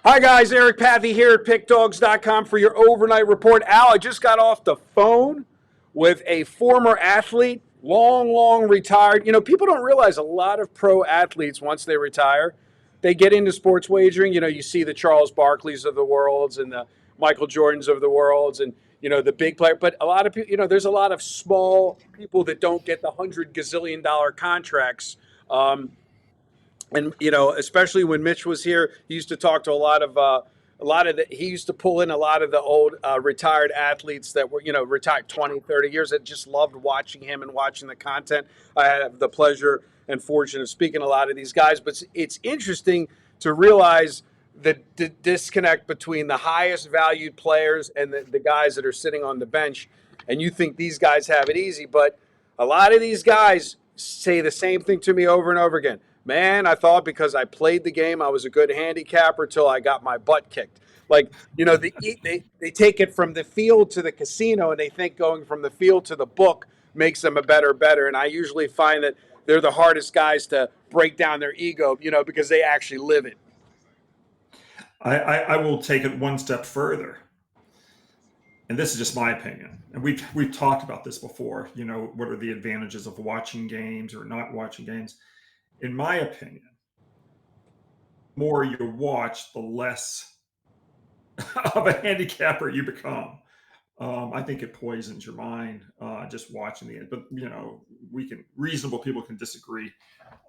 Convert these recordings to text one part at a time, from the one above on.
Hi, guys. Eric Pathy here at PickDogs.com for your overnight report. Al, I just got off the phone with a former athlete, long retired. You know, people don't realize a lot of pro athletes, once they retire, they get into sports wagering. You know, you see the Charles Barkleys of the worlds and the Michael Jordans of the worlds and, you know, the big player. But a lot of people, you know, there's a lot of small people that don't get the $100 gazillion contracts. And you know, especially when Mitch was here, he used to talk to he used to pull in a lot of the old retired athletes that were, you know, retired 20, 30 years that just loved watching him and watching the content. I have the pleasure and fortune of speaking to a lot of these guys, but it's interesting to realize the disconnect between the highest valued players and the guys that are sitting on the bench. And you think these guys have it easy, but a lot of these guys say the same thing to me over and over again. Man, I thought because I played the game, I was a good handicapper till I got my butt kicked. Like, you know, they take it from the field to the casino, and they think going from the field to the book makes them a better. And I usually find that they're the hardest guys to break down their ego, you know, because they actually live it. I will take it one step further, and this is just my opinion. And we've talked about this before. You know, what are the advantages of watching games or not watching games? In my opinion, the more you watch, the less of a handicapper you become. I think it poisons your mind just watching the. But you know, reasonable people can disagree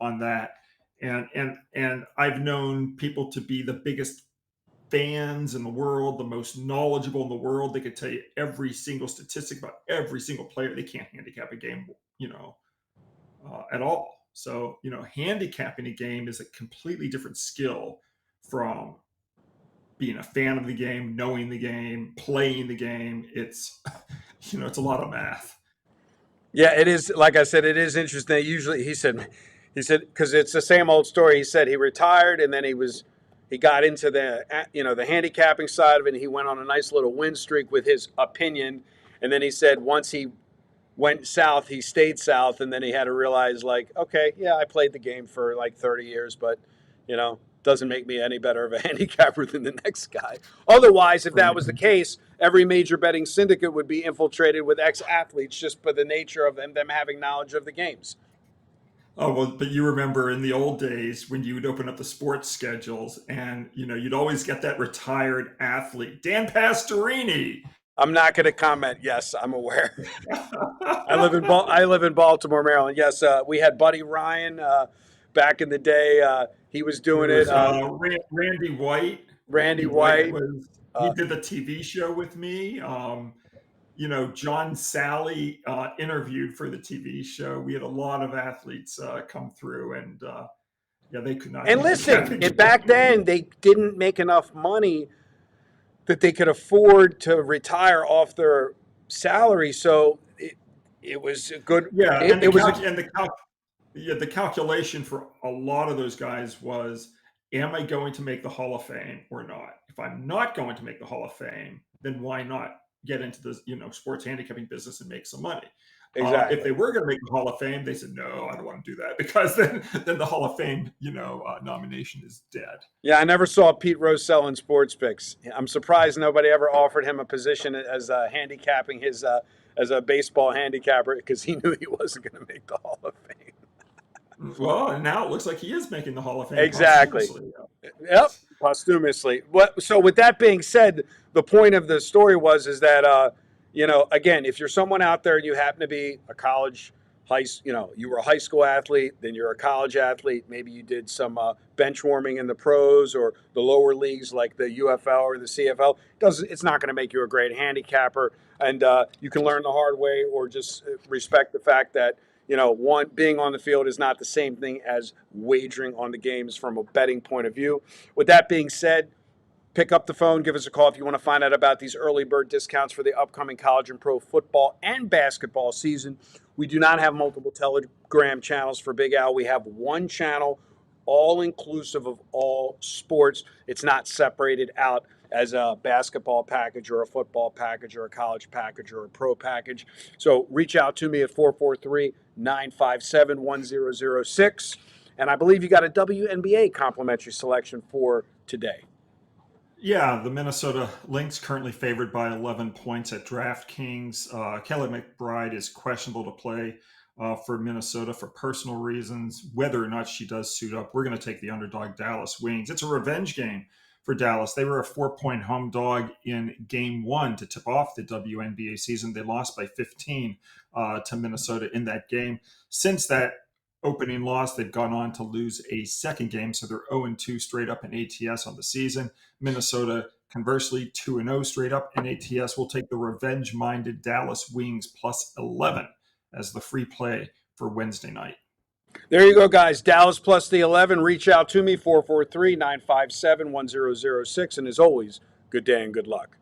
on that. And I've known people to be the biggest fans in the world, the most knowledgeable in the world. They could tell you every single statistic about every single player. They can't handicap a game, you know, at all. So, you know, handicapping a game is a completely different skill from being a fan of the game, knowing the game, playing the game. It's, you know, it's a lot of math. Yeah, it is. Like I said, it is interesting. Usually, because it's the same old story. He said he retired and then he got into the handicapping side of it. And he went on a nice little win streak with his opinion. And then he said once he went south, he stayed south. And then he had to realize, like, okay, yeah, I played the game for like 30 years, but, you know, doesn't make me any better of a handicapper than the next guy. Otherwise, if that Right. was the case, every major betting syndicate would be infiltrated with ex-athletes just by the nature of them having knowledge of the games. Oh, well, but you remember in the old days when you would open up the sports schedules and, you know, you'd always get that retired athlete, Dan Pastorini. I'm not going to comment. Yes, I'm aware. I live in Baltimore, Maryland. Yes, we had Buddy Ryan back in the day. He was There doing it. was Randy White. Randy Randy White White. was, he Uh, did the TV show with me. You know, John Sally interviewed for the TV show. We had a lot of athletes come through, and yeah, they could not and handicap listen, a and back game. then they didn't make enough money that they could afford to retire off their salary. So it was a good. Yeah, It, and it was a, yeah, the calculation for a lot of those guys was, am I going to make the Hall of Fame or not? If I'm not going to make the Hall of Fame, then why not get into the, you know, sports handicapping business and make some money? If exactly. they were going to make the Hall of Fame, they said, no, I don't want to do that, because then the Hall of Fame, you know, nomination is dead. Yeah, I never saw Pete Rose selling sports picks. I'm surprised nobody ever offered him a position as handicapping his as a baseball handicapper because he knew he wasn't going to make the Hall of Fame. Well, and now it looks like he is making the Hall of Fame Exactly. posthumously. Yep. Posthumously. So with that being said, the point of the story is that you know, again, if you're someone out there and you happen to be a college you know, you were a high school athlete, then you're a college athlete. Maybe you did some bench warming in the pros or the lower leagues like the UFL or the CFL. It's not going to make you a great handicapper, and you can learn the hard way or just respect the fact that, you know, one, being on the field is not the same thing as wagering on the games from a betting point of view. With that being said, pick up the phone, give us a call if you want to find out about these early bird discounts for the upcoming college and pro football and basketball season. We do not have multiple Telegram channels for Big Al. We have one channel, all inclusive of all sports. It's not separated out as a basketball package or a football package or a college package or a pro package. So reach out to me at 443-957-1006. And I believe you got a WNBA complimentary selection for today. Yeah, the Minnesota Lynx currently favored by 11 points at DraftKings. Kelly McBride is questionable to play for Minnesota for personal reasons. Whether or not she does suit up, we're going to take the underdog Dallas Wings. It's a revenge game for Dallas. They were a 4-point home dog in game one to tip off the WNBA season. They lost by 15 to Minnesota in that game. Since that opening loss, they've gone on to lose a second game, so they're 0-2 straight up in ATS on the season. Minnesota, conversely, 2-0 straight up in ATS. Will take the revenge-minded Dallas Wings plus 11 as the free play for Wednesday night. There you go, guys. Dallas plus the 11. Reach out to me, 443-957-1006. And as always, good day and good luck.